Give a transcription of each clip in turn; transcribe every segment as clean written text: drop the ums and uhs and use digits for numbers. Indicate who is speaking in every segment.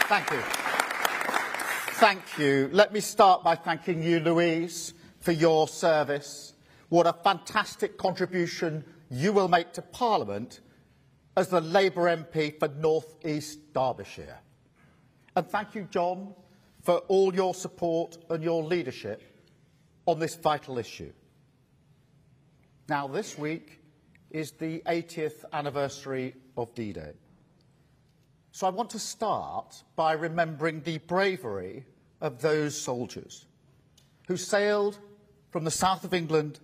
Speaker 1: Thank you. Thank you. Let me start by thanking you, Louise, for your service. What a fantastic contribution you will make to Parliament as the Labour MP for North East Derbyshire. And thank you, John, for all your support and your leadership on this vital issue. Now, this week is the 80th anniversary of D-Day. So I want to start by remembering the bravery of those soldiers who sailed from the south of England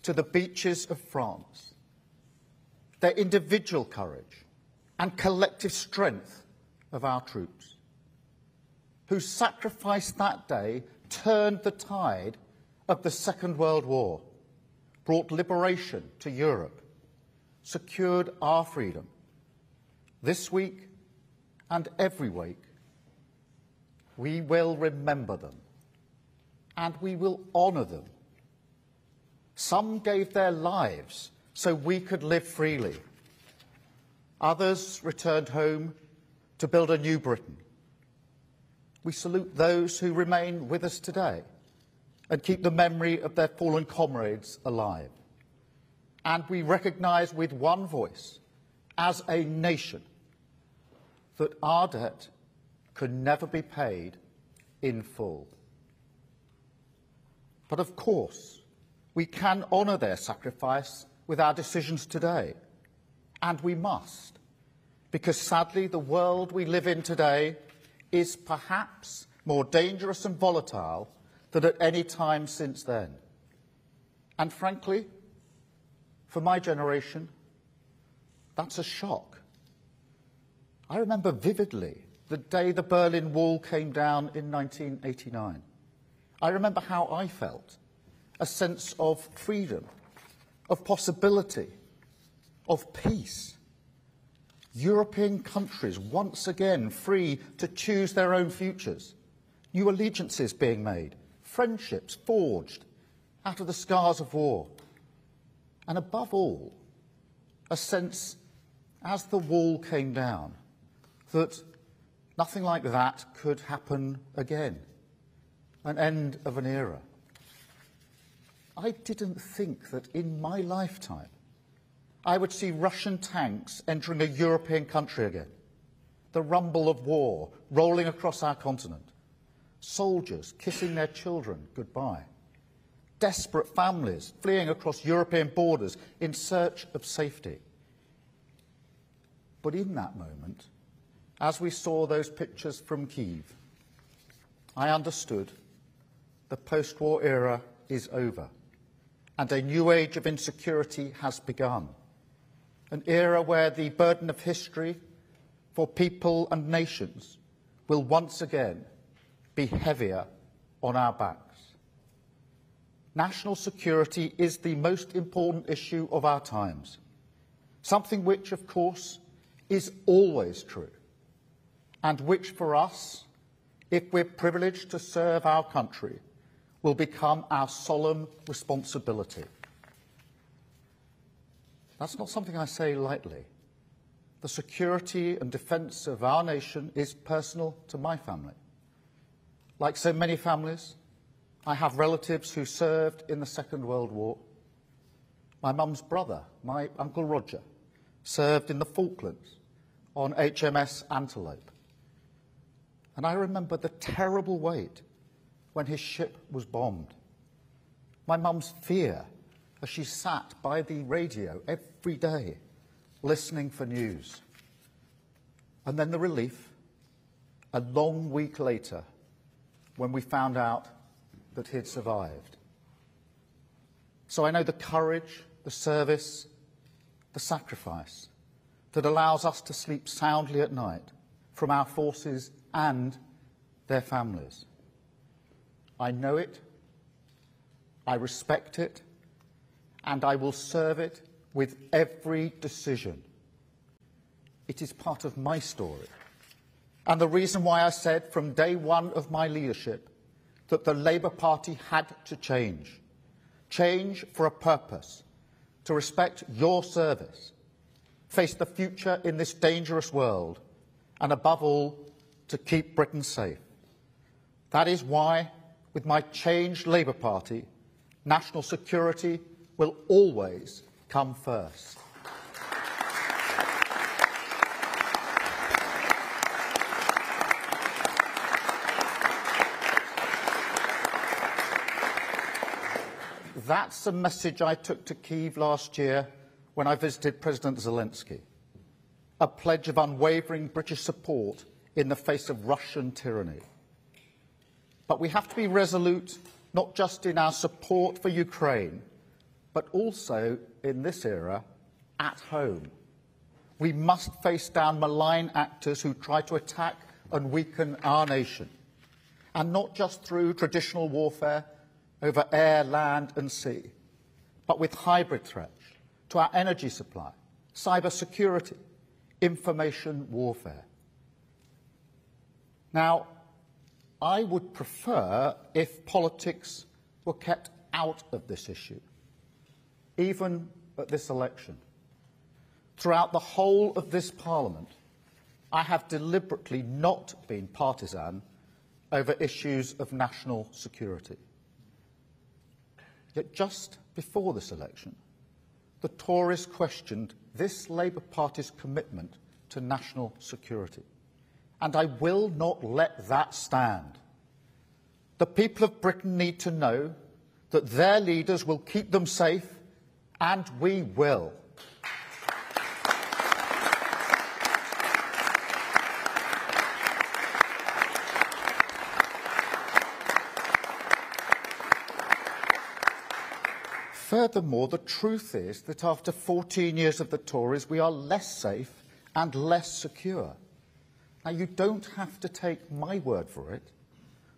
Speaker 1: to the beaches of France. Their individual courage and collective strength of our troops, whose sacrifice that day turned the tide of the Second World War, brought liberation to Europe, secured our freedom. This week and every week, we will remember them and we will honour them. Some gave their lives so we could live freely. Others returned home to build a new Britain. We salute those who remain with us today and keep the memory of their fallen comrades alive. And we recognise with one voice, as a nation, that our debt can never be paid in full. But of course, we can honour their sacrifice with our decisions today. And we must, because sadly the world we live in today is perhaps more dangerous and volatile than at any time since then. And frankly, for my generation, that's a shock. I remember vividly the day the Berlin Wall came down in 1989. I remember how I felt, a sense of freedom, of possibility, of peace. European countries once again free to choose their own futures, new allegiances being made, friendships forged out of the scars of war. And above all, a sense, as the wall came down, that nothing like that could happen again, an end of an era. I didn't think that in my lifetime I would see Russian tanks entering a European country again, the rumble of war rolling across our continent, soldiers kissing their children goodbye, desperate families fleeing across European borders in search of safety. But in that moment, as we saw those pictures from Kyiv, I understood the post-war era is over and a new age of insecurity has begun, an era where the burden of history for people and nations will once again be heavier on our backs. National security is the most important issue of our times, something which, of course, is always true, and which for us, if we're privileged to serve our country, will become our solemn responsibility. That's not something I say lightly. The security and defence of our nation is personal to my family. Like so many families, I have relatives who served in the Second World War. My mum's brother, my Uncle Roger, served in the Falklands on HMS Antelope. And I remember the terrible wait when his ship was bombed. My mum's fear as she sat by the radio every day, listening for news. And then the relief, a long week later, when we found out that he'd survived. So I know the courage, the service, the sacrifice that allows us to sleep soundly at night from our forces and their families. I know it, I respect it, and I will serve it with every decision. It is part of my story, and the reason why I said from day one of my leadership that the Labour Party had to change. Change for a purpose, to respect your service, face the future in this dangerous world, and above all, to keep Britain safe. That is why, with my changed Labour Party, national security will always come first. That's a message I took to Kyiv last year when I visited President Zelensky, a pledge of unwavering British support in the face of Russian tyranny. But we have to be resolute, not just in our support for Ukraine, but also, in this era, at home. We must face down malign actors who try to attack and weaken our nation, and not just through traditional warfare over air, land and sea, but with hybrid threats to our energy supply, cyber security, information warfare. Now, I would prefer if politics were kept out of this issue, even at this election. Throughout the whole of this Parliament, I have deliberately not been partisan over issues of national security. Yet just before this election, the Tories questioned this Labour Party's commitment to national security. And I will not let that stand. The people of Britain need to know that their leaders will keep them safe, and we will. Furthermore, the truth is that after 14 years of the Tories, we are less safe and less secure. Now, you don't have to take my word for it.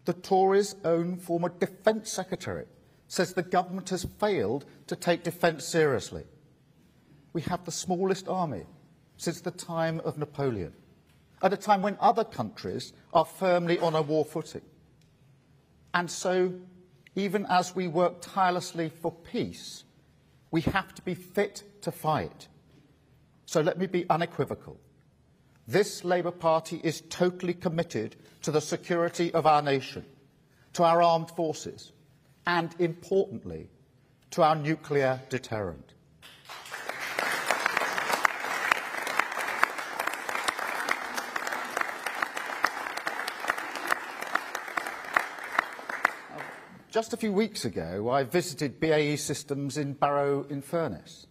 Speaker 1: The Tories' own former Defence Secretary says the government has failed to take defence seriously. We have the smallest army since the time of Napoleon, at a time when other countries are firmly on a war footing. And so, even as we work tirelessly for peace, we have to be fit to fight. So let me be unequivocal. This Labour Party is totally committed to the security of our nation, to our armed forces, and, importantly, to our nuclear deterrent. Just a few weeks ago, I visited BAE Systems in Barrow-in-Furness.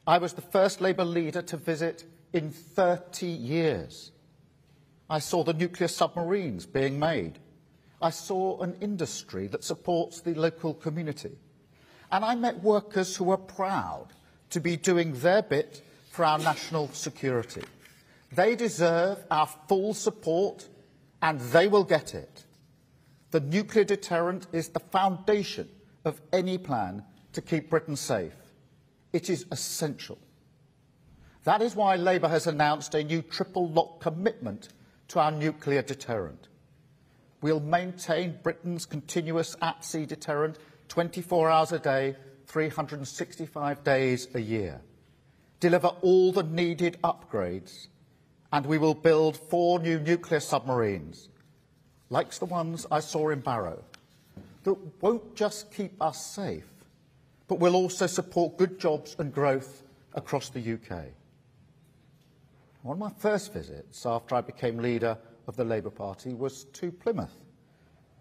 Speaker 1: I was the first Labour leader to visit in 30 years. I saw the nuclear submarines being made. I saw an industry that supports the local community. And I met workers who were proud to be doing their bit for our national security. They deserve our full support, and they will get it. The nuclear deterrent is the foundation of any plan to keep Britain safe. It is essential. That is why Labour has announced a new triple-lock commitment to our nuclear deterrent. We'll maintain Britain's continuous at-sea deterrent 24 hours a day, 365 days a year, deliver all the needed upgrades, and we will build 4 new nuclear submarines, like the ones I saw in Barrow, that won't just keep us safe, but will also support good jobs and growth across the UK. One of my first visits after I became leader of the Labour Party was to Plymouth,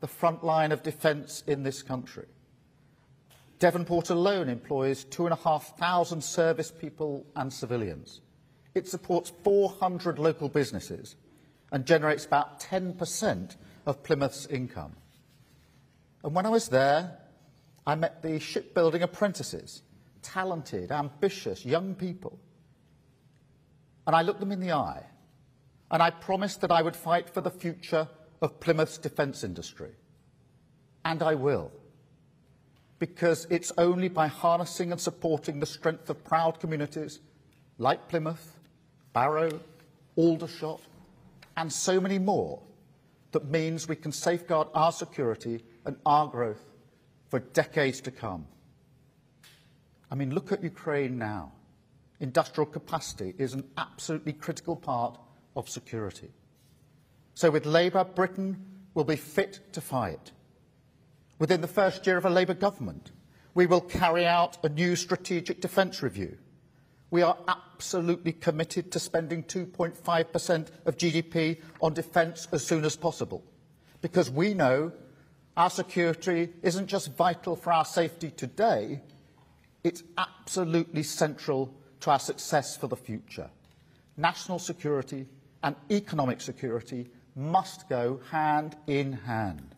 Speaker 1: the front line of defence in this country. Devonport alone employs 2,500 service people and civilians. It supports 400 local businesses and generates about 10% of Plymouth's income. And when I was there, I met the shipbuilding apprentices, talented, ambitious young people. And I looked them in the eye, and I promised that I would fight for the future of Plymouth's defence industry. And I will, because it's only by harnessing and supporting the strength of proud communities like Plymouth, Barrow, Aldershot, and so many more that means we can safeguard our security and our growth for decades to come. I mean, look at Ukraine now. Industrial capacity is an absolutely critical part of security. So with Labour, Britain will be fit to fight. Within the first year of a Labour government, we will carry out a new strategic defence review. We are absolutely committed to spending 2.5% of GDP on defence as soon as possible, because we know our security isn't just vital for our safety today, it's absolutely central to our success for the future. National security and economic security must go hand in hand.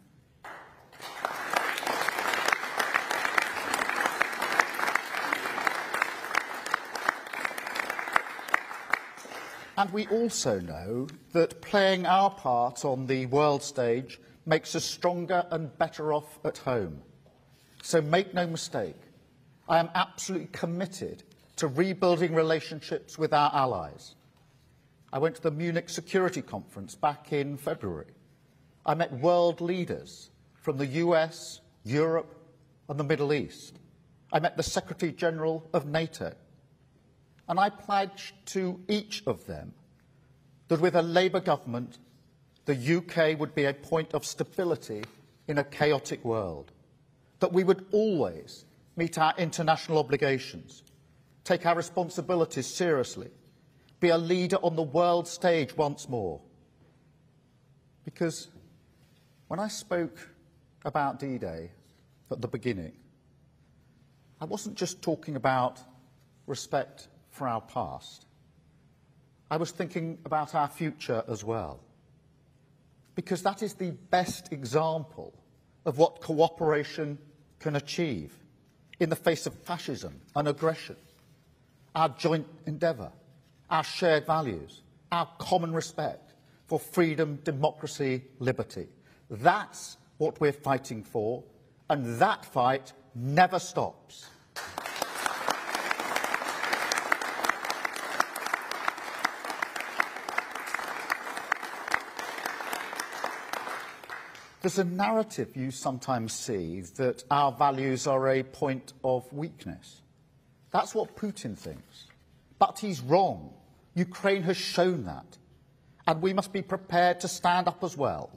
Speaker 1: And we also know that playing our part on the world stage makes us stronger and better off at home. So make no mistake, I am absolutely committed to rebuilding relationships with our allies. I went to the Munich Security Conference back in February. I met world leaders from the US, Europe and the Middle East. I met the Secretary General of NATO. And I pledged to each of them that with a Labour government, the UK would be a point of stability in a chaotic world, that we would always meet our international obligations, take our responsibilities seriously, be a leader on the world stage once more. Because when I spoke about D-Day at the beginning, I wasn't just talking about respect for our past. I was thinking about our future as well. Because that is the best example of what cooperation can achieve in the face of fascism and aggression. Our joint endeavour, our shared values, our common respect for freedom, democracy, liberty. That's what we're fighting for, and that fight never stops. There's a narrative you sometimes see that our values are a point of weakness. That's what Putin thinks. But he's wrong. Ukraine has shown that. And we must be prepared to stand up as well.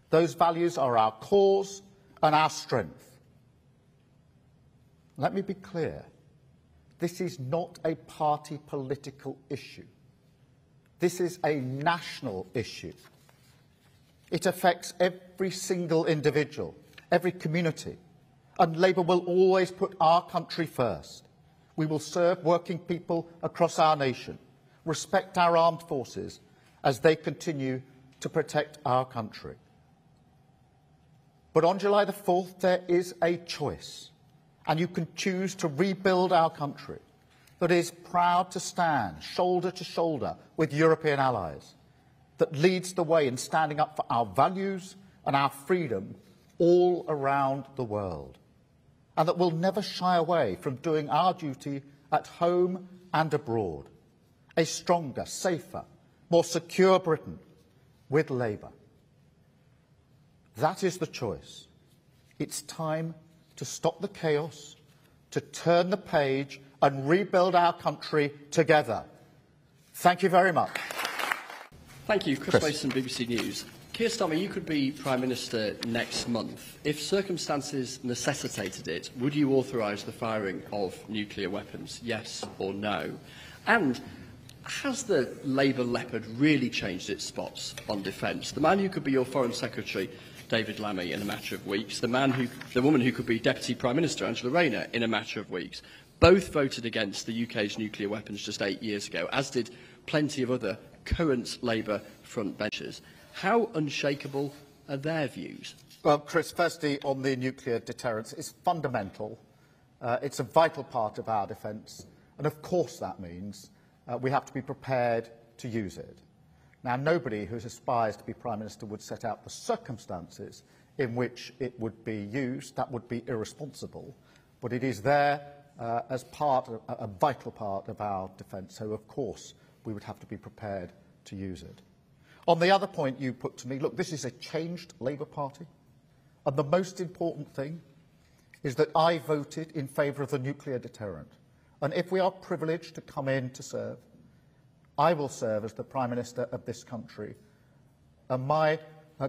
Speaker 1: Those values are our cause and our strength. Let me be clear. This is not a party political issue. This is a national issue. It affects every single individual, every community, and Labour will always put our country first. We will serve working people across our nation, respect our armed forces as they continue to protect our country. But on July the 4th, there is a choice, and you can choose to rebuild our country that is proud to stand shoulder to shoulder with European allies, that leads the way in standing up for our values and our freedom all around the world, and that will never shy away from doing our duty at home and abroad. A stronger, safer, more secure Britain with Labour. That is the choice. It's time to stop the chaos, to turn the page and rebuild our country together. Thank you very much.
Speaker 2: Thank you. Chris Mason, BBC News. Keir Starmer, you could be Prime Minister next month. If circumstances necessitated it, would you authorise the firing of nuclear weapons, yes or no? And has the Labour leopard really changed its spots on defence? The man who could be your Foreign Secretary, David Lammy, in a matter of weeks, the woman who could be Deputy Prime Minister, Angela Rayner, in a matter of weeks, both voted against the UK's nuclear weapons just 8 years ago, as did plenty of other current Labour frontbenchers. How unshakable are their views?
Speaker 1: Well, Chris, firstly, on the nuclear deterrence, it's fundamental. It's a vital part of our defence. And of course that means we have to be prepared to use it. Now, nobody who aspires to be Prime Minister would set out the circumstances in which it would be used. That would be irresponsible. But it is there as a vital part of our defence. So, of course, we would have to be prepared to use it. On the other point you put to me, look, this is a changed Labour Party. And the most important thing is that I voted in favour of the nuclear deterrent. And if we are privileged to come in to serve, I will serve as the Prime Minister of this country And my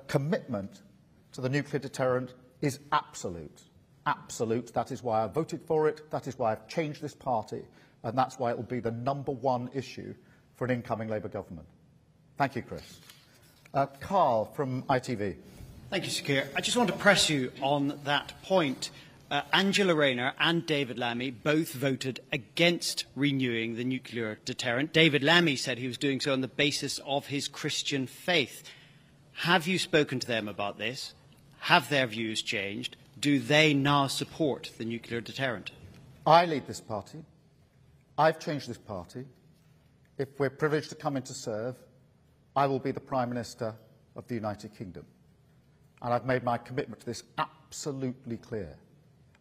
Speaker 1: commitment to the nuclear deterrent is absolute. Absolute. That is why I voted for it. That is why I've changed this party. And that's why it will be the #1 issue for an incoming Labour government. Thank you, Chris. Carl from ITV.
Speaker 3: Thank you, Sir Keir. I just want to press you on that point. Angela Rayner and David Lammy both voted against renewing the nuclear deterrent. David Lammy said he was doing so on the basis of his Christian faith. Have you spoken to them about this? Have their views changed? Do they now support the nuclear deterrent?
Speaker 1: I lead this party. I've changed this party. If we're privileged to come in to serve, I will be the Prime Minister of the United Kingdom. And I've made my commitment to this absolutely clear.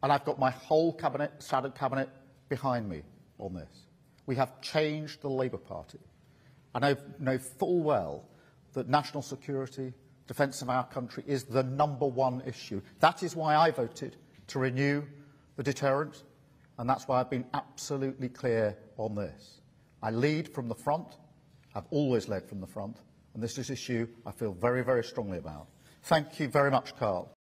Speaker 1: And I've got my whole cabinet, standard cabinet, behind me on this. We have changed the Labour Party. And I know full well that national security, defence of our country is the #1 issue. That is why I voted to renew the deterrent, and that's why I've been absolutely clear on this. I lead from the front. I've always led from the front, and this is an issue I feel very, very strongly about. Thank you very much, Carl.